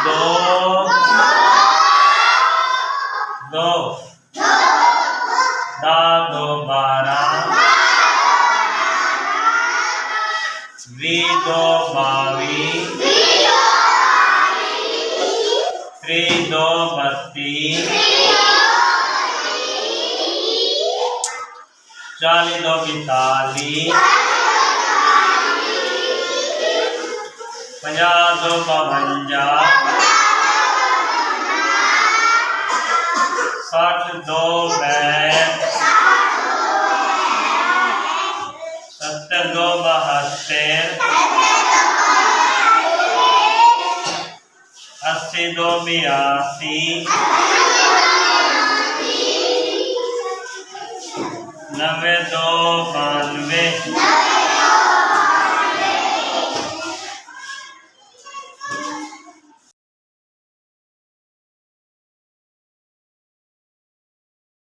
दो दो दा दो 12 वी दो 22 त्री दो 32 40 दो 42 50 दो 52 60 दो 62 70 दो 72 80 दो 82 90 दो